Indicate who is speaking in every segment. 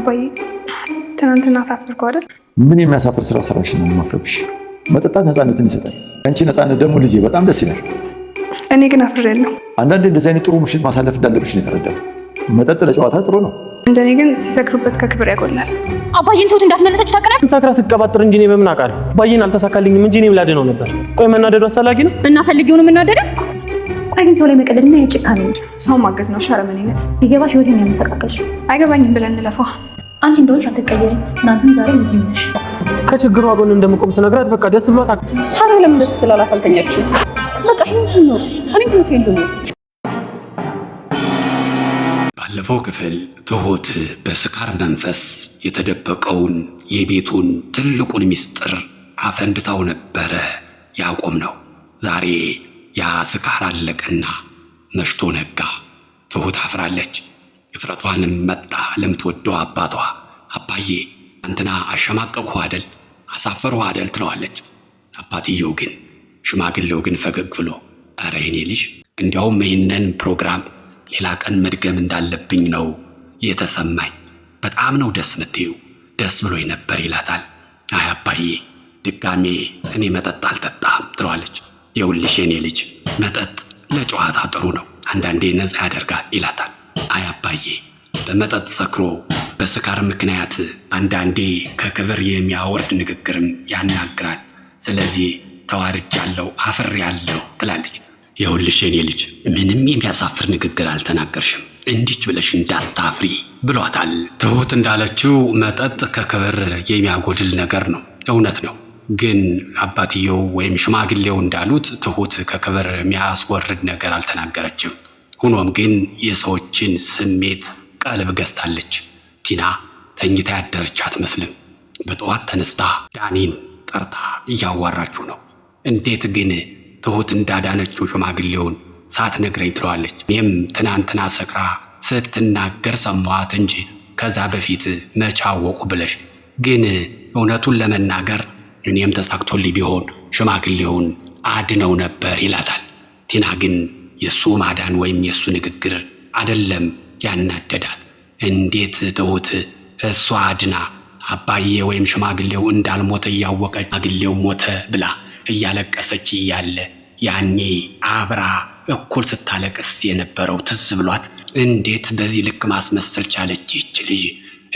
Speaker 1: አባዬ ትናንትና አሳፈርኩ አይደል?
Speaker 2: ምን የሚያሳፍር ስራ ሰራሽ ነው የማፍረብሽ? መጠጣት ነፃነትን ይሰጣል። አንቺ ነፃነት ደግሞ ልጄ በጣም ደስ ይላል።
Speaker 1: እኔ ግን አፍሬያለሁ።
Speaker 2: አንዳንዴ እንደዚህ አይነት ጥሩ ምሽት ማሳለፍ እንዳለብሽ ነው የተረዳሁት። መጠጥ ለጨዋታ ጥሩ ነው።
Speaker 1: እንደኔ ግን ሲሰክሩበት ከክብር ያጎላል።
Speaker 3: አባዬን ትሁት እንዳስመለጠች ታውቃለህ?
Speaker 4: እንሳክራ ስቀባጥር እንጂ እኔ በምን አውቃለሁ? አባዬን አልተሳካልኝም እንጂ እኔም ላድነው ነበር። ቆይ መናደዱ አስፈላጊ ነው?
Speaker 3: እና ፈልጊው ነው የምናደደው?
Speaker 5: ቆይ ግን ሰው ላይ መቀለድና የጭካኔ ነው።
Speaker 1: ሰው ማገዝ ነው ሸረመኔነት።
Speaker 5: ቢገባሽ ህይወቴን ያመሰቃቀልሽ።
Speaker 1: አይገባኝም ብለን እንለፋው።
Speaker 5: አንቺ እንደሆንሽ አትቀየሪም። ትናንትም ዛሬም እዚሁ ነሽ።
Speaker 4: ከችግሯ ጎን እንደምቆም ስነግራት በቃ ደስ ብሏት
Speaker 3: ሳራ ለምን ደስ ስላላፈልተኛችሁ? በቃ ህይወት ነው። እኔ ግን ሴንዶ ነው።
Speaker 6: ባለፈው ክፍል ትሁት በስካር መንፈስ የተደበቀውን የቤቱን ትልቁን ሚስጥር አፈንድታው ነበረ ያቆም ነው። ዛሬ ያ ስካር አለቀና መሽቶ ነጋ። ትሁት አፍራለች። እፍረቷንም መጣ ለምትወደው አባቷ። አባዬ አንተና አሸማቀቅሁ አይደል አሳፈርሁ አይደል ትለዋለች። አባትየው ግን ሽማግሌው ግን ፈገግ ብሎ ኧረ የኔ ልጅ እንዲያውም ይህንን ፕሮግራም ሌላ ቀን መድገም እንዳለብኝ ነው የተሰማኝ። በጣም ነው ደስ ምትዩ፣ ደስ ብሎኝ ነበር ይላታል። አይ አባዬ ድጋሜ እኔ መጠጥ አልጠጣም ትለዋለች። የውልሽ የኔ ልጅ መጠጥ ለጨዋታ ጥሩ ነው፣ አንዳንዴ ነፃ ያደርጋል ይላታል። አይ አባዬ በመጠጥ ሰክሮ በስካር ምክንያት አንዳንዴ ከክብር የሚያወርድ ንግግርም ያናግራል። ስለዚህ ተዋርጃለሁ፣ አፍሬያለሁ ትላለች። የውልሽ የኔ ልጅ ምንም የሚያሳፍር ንግግር አልተናገርሽም፣ እንዲች ብለሽ እንዳታፍሪ ብሏታል። ትሁት እንዳለችው መጠጥ ከክብር የሚያጎድል ነገር ነው፣ እውነት ነው። ግን አባትየው ወይም ሽማግሌው እንዳሉት ትሁት ከክብር የሚያስወርድ ነገር አልተናገረችም። ሆኖም ግን የሰዎችን ስሜት ቀልብ ገዝታለች። ቲና ተኝታ ያደረች አትመስልም። በጠዋት ተነስታ ዳኒን ጠርታ እያዋራችሁ ነው። እንዴት ግን ትሁት እንዳዳነችው ሽማግሌውን ሳትነግረኝ ትለዋለች። እኔም ትናንትና ሰክራ ስትናገር ሰማኋት እንጂ ከዛ በፊት መች አወቁ ብለሽ። ግን እውነቱን ለመናገር እኔም ተሳክቶልኝ ቢሆን ሽማግሌውን አድነው ነበር ይላታል። ቲና ግን የሱ ማዳን ወይም የሱ ንግግር አይደለም ያናደዳት። እንዴት ትሁት እሷ አድና አባዬ ወይም ሽማግሌው እንዳልሞተ እያወቀች ሽማግሌው ሞተ ብላ እያለቀሰች እያለ ያኔ አብራ እኩል ስታለቅስ የነበረው ትዝ ብሏት እንዴት በዚህ ልክ ማስመሰል ቻለች ይች ልጅ?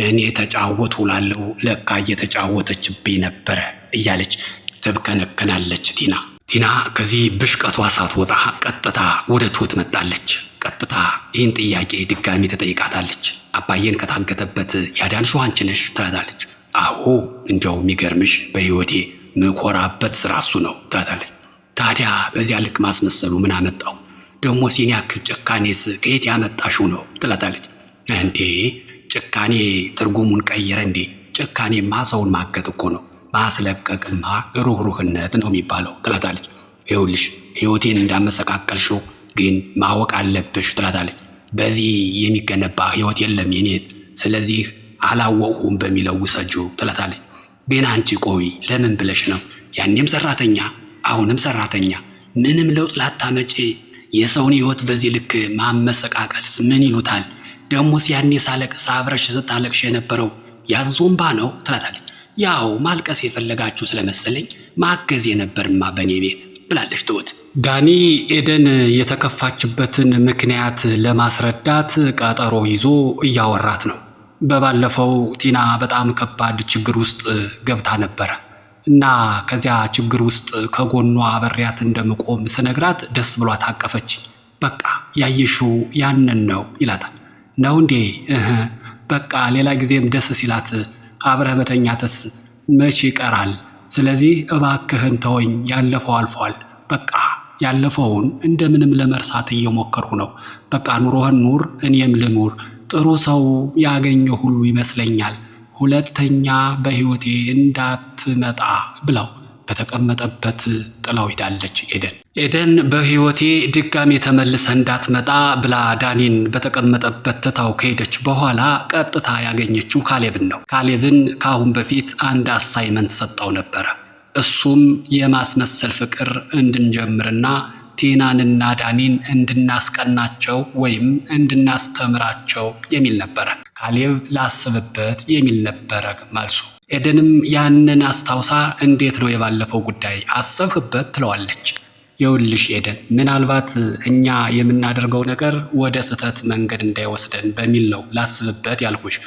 Speaker 6: እኔ ተጫወቱ ላለሁ ለካ እየተጫወተችብኝ ነበረ እያለች ትብከነከናለች ቲና ከዚህ ብሽቀቷ ሳትወጣ ቀጥታ ወደ ትሁት መጣለች። ቀጥታ ይህን ጥያቄ ድጋሚ ተጠይቃታለች። አባዬን ከታገተበት ያዳንሽው አንቺ ነሽ ትላታለች። አዎ እንዲያው የሚገርምሽ በህይወቴ ምኮራበት ስራ እሱ ነው ትላታለች። ታዲያ በዚያ ልክ ማስመሰሉ ምን አመጣው? ደግሞ ሲን ያክል ጭካኔስ ከየት ያመጣሽው ነው ትላታለች። እንዴ ጭካኔ ትርጉሙን ቀየረ እንዴ? ጭካኔማ ሰውን ማገት እኮ ነው፣ ማስለቀቅማ ሩህሩህነት ነው የሚባለው ትላታለች። ይኸውልሽ ህይወቴን እንዳመሰቃቀልሽው ግን ማወቅ አለብሽ ትላታለች። በዚህ የሚገነባ ህይወት የለም የኔ፣ ስለዚህ አላወቅሁም በሚለው ውሰጂው ትላታለች። ግን አንቺ ቆይ ለምን ብለሽ ነው ያኔም ሰራተኛ አሁንም ሰራተኛ ምንም ለውጥ ላታመጪ የሰውን ህይወት በዚህ ልክ ማመሰቃቀልስ ምን ይሉታል? ደሞስ ያኔ ሳለቅስ አብረሽ ስታለቅሽ የነበረው ያዞምባ ነው ትላታለች። ያው ማልቀስ የፈለጋችሁ ስለመሰለኝ ማገዝ የነበርማ በኔ ቤት ብላለች ትሁት። ዳኒ ኤደን የተከፋችበትን ምክንያት ለማስረዳት ቀጠሮ ይዞ እያወራት ነው። በባለፈው ቲና በጣም ከባድ ችግር ውስጥ ገብታ ነበረ እና ከዚያ ችግር ውስጥ ከጎኗ አበሪያት እንደምቆም ስነግራት ደስ ብሏት አቀፈች። በቃ ያየሽው ያንን ነው ይላታል። ነው እንዴ? በቃ ሌላ ጊዜም ደስ ሲላት አብረህ መተኛትስ መች ይቀራል? ስለዚህ እባክህን ተወኝ፣ ያለፈው አልፏል። በቃ ያለፈውን እንደምንም ለመርሳት እየሞከርሁ ነው። በቃ ኑሮህን ኑር፣ እኔም ልኑር። ጥሩ ሰው ያገኘ ሁሉ ይመስለኛል። ሁለተኛ በህይወቴ እንዳትመጣ ብለው በተቀመጠበት ጥላው ሄዳለች። ኤደን በህይወቴ ድጋሜ ተመልሰ እንዳትመጣ ብላ ዳኒን በተቀመጠበት ትታው ከሄደች በኋላ ቀጥታ ያገኘችው ካሌብን ነው። ካሌብን ከአሁን በፊት አንድ አሳይመንት ሰጠው ነበረ። እሱም የማስመሰል ፍቅር እንድንጀምርና ቲናንና ዳኒን እንድናስቀናቸው ወይም እንድናስተምራቸው የሚል ነበረ። ካሌብ ላስብበት የሚል ነበረ መልሱ። ኤደንም ያንን አስታውሳ እንዴት ነው የባለፈው ጉዳይ አሰብህበት ትለዋለች። የውልሽ ኤደን ምናልባት እኛ የምናደርገው ነገር ወደ ስህተት መንገድ እንዳይወስደን በሚል ነው ላስብበት ያልኩሽ።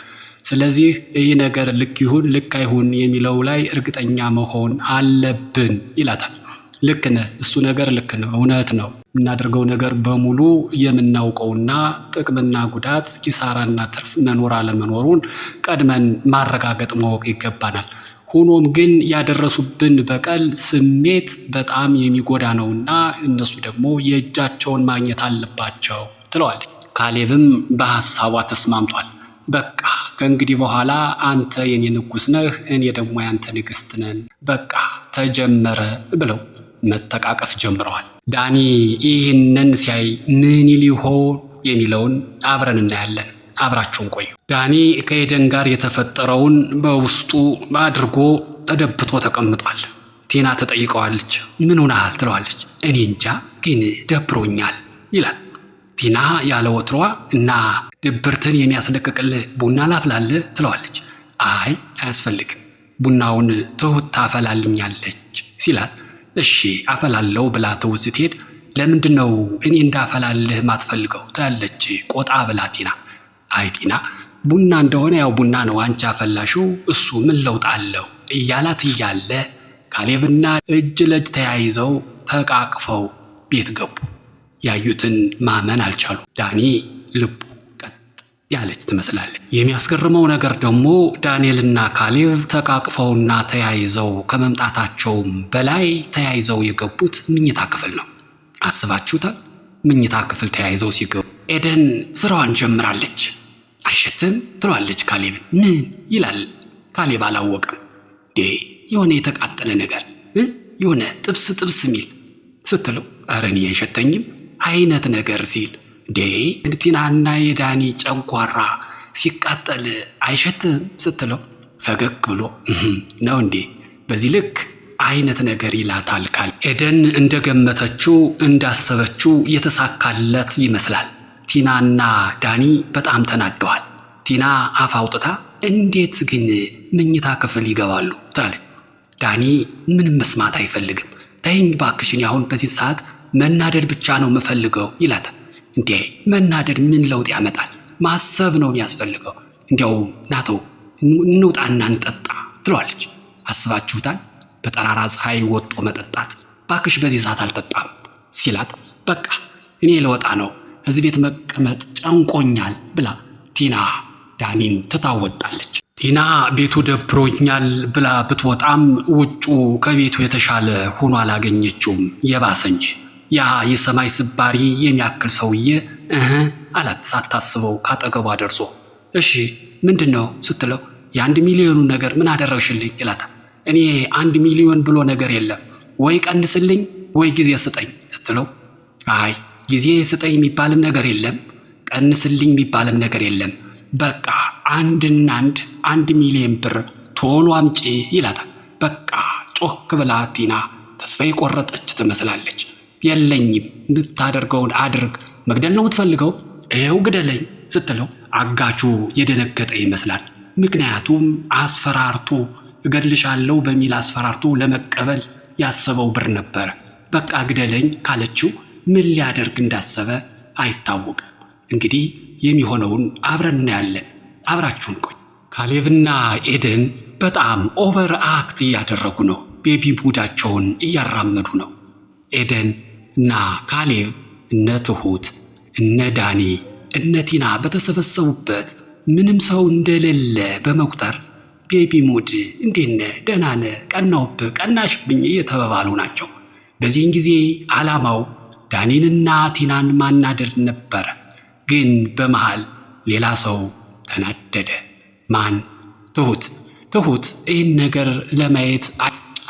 Speaker 6: ስለዚህ ይህ ነገር ልክ ይሁን ልክ አይሁን የሚለው ላይ እርግጠኛ መሆን አለብን ይላታል። ልክ ነህ፣ እሱ ነገር ልክ ነው፣ እውነት ነው። የምናደርገው ነገር በሙሉ የምናውቀውና ጥቅምና ጉዳት፣ ኪሳራና ትርፍ መኖር አለመኖሩን ቀድመን ማረጋገጥ ማወቅ ይገባናል። ሆኖም ግን ያደረሱብን በቀል ስሜት በጣም የሚጎዳ ነውና እነሱ ደግሞ የእጃቸውን ማግኘት አለባቸው ትለዋለች። ካሌብም በሐሳቧ ተስማምቷል። በቃ ከእንግዲህ በኋላ አንተ የኔ ንጉሥ ነህ፣ እኔ ደግሞ ያንተ ንግሥት ነን፣ በቃ ተጀመረ ብለው መተቃቀፍ ጀምረዋል። ዳኒ ይህንን ሲያይ ምን ሊሆን የሚለውን አብረን እናያለን። አብራችሁን ቆዩ። ዳኒ ከኤደን ጋር የተፈጠረውን በውስጡ አድርጎ ተደብቶ ተቀምጧል። ቲና ተጠይቀዋለች። ምን ሆነሃል ትለዋለች። እኔ እንጃ ግን ደብሮኛል ይላል። ቲና ያለ ወትሯ እና ድብርትን የሚያስለቅቅልህ ቡና ላፍላለህ ትለዋለች። አይ አያስፈልግም፣ ቡናውን ትሁት ታፈላልኛለች ሲላት እሺ አፈላለው ብላ ትሁት ስትሄድ ለምንድን ነው እኔ እንዳፈላልህ ማትፈልገው ትላለች ቆጣ ብላ ቲና። አይ ቲና ቡና እንደሆነ ያው ቡና ነው፣ አንቺ አፈላሽው እሱ ምን ለውጥ አለው እያላት እያለ ካሌብና እጅ ለእጅ ተያይዘው ተቃቅፈው ቤት ገቡ። ያዩትን ማመን አልቻሉ። ዳኒ ልቡ ቀጥ ያለች ትመስላለች። የሚያስገርመው ነገር ደግሞ ዳንኤልና ካሌብ ተቃቅፈውና ተያይዘው ከመምጣታቸውም በላይ ተያይዘው የገቡት ምኝታ ክፍል ነው። አስባችሁታል? ምኝታ ክፍል ተያይዘው ሲገቡ ኤደን ስራዋን ጀምራለች። አይሸትም ትለዋለች ካሌብን። ምን ይላል ካሌብ አላወቀም። የሆነ የተቃጠለ ነገር የሆነ ጥብስ ሚል ስትለው ኧረ እኔ አይሸተኝም አይነት ነገር ሲል ቲናና የዳኒ ጨንጓራ ሲቃጠል አይሸትም ስትለው ፈገግ ብሎ ነው እንዴ በዚህ ልክ አይነት ነገር ይላታል። ኤደን እንደገመተችው እንዳሰበችው የተሳካለት ይመስላል። ቲናና ዳኒ በጣም ተናደዋል። ቲና አፍ አውጥታ እንዴት ግን መኝታ ክፍል ይገባሉ ትላለች። ዳኒ ምንም መስማት አይፈልግም። ተይኝ ባክሽን፣ አሁን በዚህ ሰዓት መናደድ ብቻ ነው የምፈልገው ይላታል። እንዴ መናደድ ምን ለውጥ ያመጣል? ማሰብ ነው የሚያስፈልገው። እንዲያው ናቶ እንውጣና እንጠጣ ትለዋለች። አስባችሁታል? በጠራራ ፀሐይ ወጦ መጠጣት። ባክሽ በዚህ ሰዓት አልጠጣም ሲላት በቃ እኔ ልወጣ ነው እዚህ ቤት መቀመጥ ጨንቆኛል ብላ ቲና ዳኒን ትታወጣለች። ቲና ቤቱ ደብሮኛል ብላ ብትወጣም ውጩ ከቤቱ የተሻለ ሆኖ አላገኘችውም፣ የባሰ እንጂ። ያ የሰማይ ስባሪ የሚያክል ሰውዬ አላት ሳታስበው ካጠገቧ ደርሶ። እሺ ምንድን ነው ስትለው የ1 ሚሊዮኑ ነገር ምን አደረግሽልኝ ይላታል። እኔ 1 ሚሊዮን ብሎ ነገር የለም፣ ወይ ቀንስልኝ ወይ ጊዜ ስጠኝ ስትለው አይ ጊዜ ስጠኝ የሚባልም ነገር የለም፣ ቀንስልኝ የሚባልም ነገር የለም፣ በቃ 1 ሚሊዮን ብር ቶሎ አምጪ ይላታል። በቃ ጮክ ብላ ቲና ተስፋ የቆረጠች ትመስላለች። የለኝም፣ የምታደርገውን አድርግ፣ መግደል ነው የምትፈልገው? ይኸው ግደለኝ ስትለው አጋቹ የደነገጠ ይመስላል። ምክንያቱም አስፈራርቶ እገድልሻለሁ በሚል አስፈራርቶ ለመቀበል ያሰበው ብር ነበረ። በቃ ግደለኝ ካለችው ምን ሊያደርግ እንዳሰበ አይታወቅም። እንግዲህ የሚሆነውን አብረን እናያለን። አብራችሁን ቆይ። ካሌብና ኤደን በጣም ኦቨር አክት እያደረጉ ነው። ቤቢ ሙዳቸውን እያራመዱ ነው። ኤደን እና ካሌብ እነ ትሁት እነ ዳኒ እነ ቲና በተሰበሰቡበት ምንም ሰው እንደሌለ በመቁጠር ቤቢ ሙድ እንዴት ነህ፣ ደህና ነህ፣ ቀናውብህ፣ ቀናሽብኝ እየተባባሉ ናቸው። በዚህን ጊዜ ዓላማው ዳኒንና ቲናን ማናደድ ነበረ። ግን በመሃል ሌላ ሰው ተናደደ። ማን? ትሁት ይህን ነገር ለማየት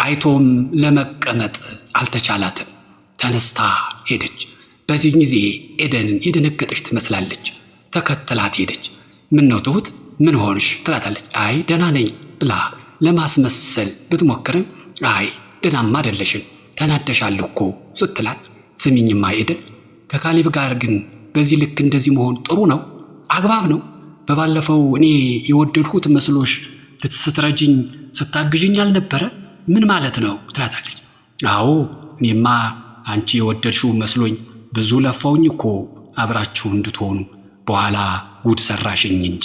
Speaker 6: አይቶም ለመቀመጥ አልተቻላትም። ተነስታ ሄደች። በዚህ ጊዜ ኤደንን የደነገጠች ትመስላለች። ተከትላት ሄደች። ምን ነው ትሁት ምን ሆንሽ ትላታለች። አይ ደህና ነኝ ብላ ለማስመሰል ብትሞክርም አይ ደህናማ አይደለሽም ተናደሻል እኮ ስትላት፣ ስሚኝማ ኤደን ከካሌብ ጋር ግን በዚህ ልክ እንደዚህ መሆን ጥሩ ነው? አግባብ ነው? በባለፈው እኔ የወደድኩት መስሎሽ ልትስትረጅኝ ስታግዥኝ አልነበረ? ምን ማለት ነው ትላታለች። አዎ እኔማ አንቺ የወደድሽው መስሎኝ ብዙ ለፋውኝ እኮ አብራችሁ እንድትሆኑ፣ በኋላ ጉድ ሰራሽኝ እንጂ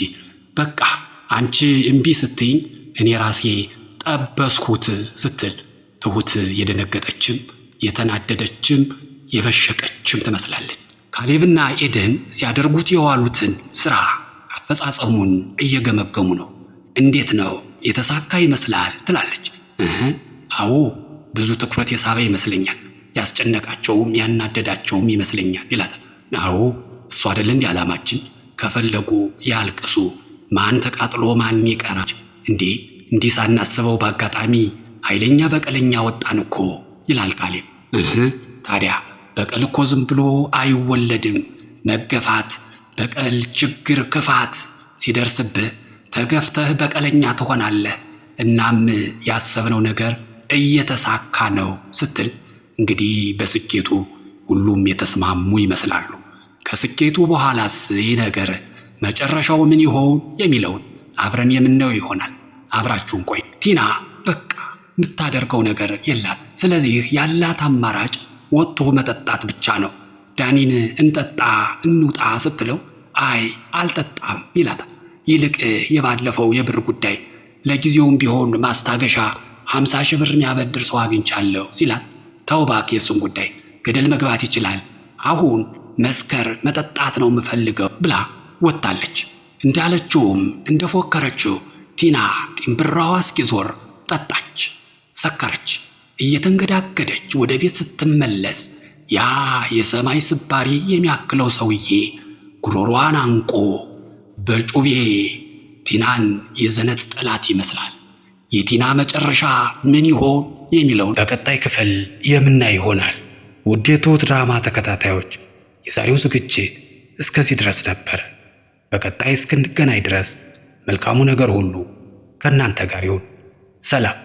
Speaker 6: በቃ አንቺ እምቢ ስትይኝ እኔ ራሴ ጠበስኩት ስትል ትሁት የደነገጠችም የተናደደችም የበሸቀችም ትመስላለች። ካሌብና ኤደን ሲያደርጉት የዋሉትን ስራ አፈጻጸሙን እየገመገሙ ነው። እንዴት ነው የተሳካ ይመስላል ትላለች። አዎ ብዙ ትኩረት የሳበ ይመስለኛል፣ ያስጨነቃቸውም ያናደዳቸውም ይመስለኛል ይላታል። አዎ እሱ አይደል እንዲህ ዓላማችን፣ ከፈለጉ ያልቅሱ፣ ማን ተቃጥሎ ማን ይቀራል እንዴ? እንዲህ ሳናስበው በአጋጣሚ ኃይለኛ በቀለኛ ወጣን እኮ ይላል ካሌብ። ታዲያ በቀል እኮ ዝም ብሎ አይወለድም። መገፋት፣ በቀል፣ ችግር፣ ክፋት ሲደርስብህ ተገፍተህ በቀለኛ ትሆናለህ። እናም ያሰብነው ነገር እየተሳካ ነው ስትል እንግዲህ በስኬቱ ሁሉም የተስማሙ ይመስላሉ። ከስኬቱ በኋላስ ይህ ነገር መጨረሻው ምን ይሆን የሚለውን አብረን የምናየው ይሆናል። አብራችሁን ቆይ። ቲና በቃ የምታደርገው ነገር የላት። ስለዚህ ያላት አማራጭ ወጥቶ መጠጣት ብቻ ነው። ዳኒን እንጠጣ እንውጣ ስትለው አይ አልጠጣም ይላታል። ይልቅ የባለፈው የብር ጉዳይ ለጊዜውም ቢሆን ማስታገሻ 50 ሺህ ብር የሚያበድር ሰው አግኝቻለሁ ሲላት ተው እባክህ የሱን ጉዳይ ገደል መግባት ይችላል፣ አሁን መስከር መጠጣት ነው የምፈልገው ብላ ወጣለች። እንዳለችውም እንደፎከረችው ቲና ጢምብራዋ እስኪዞር ጠጣች፣ ሰከረች። እየተንገዳገደች ወደ ቤት ስትመለስ ያ የሰማይ ስባሪ የሚያክለው ሰውዬ ጉሮሯን አንቆ በጩቤ ቲናን የዘነጠላት ይመስላል። የቲና መጨረሻ ምን ይሆን የሚለውን በቀጣይ ክፍል የምናይ ይሆናል። ውድ የትሁት ድራማ ተከታታዮች የዛሬው ዝግጅት እስከዚህ ድረስ ነበር። በቀጣይ እስክንገናኝ ድረስ መልካሙ ነገር ሁሉ ከእናንተ ጋር ይሁን። ሰላም።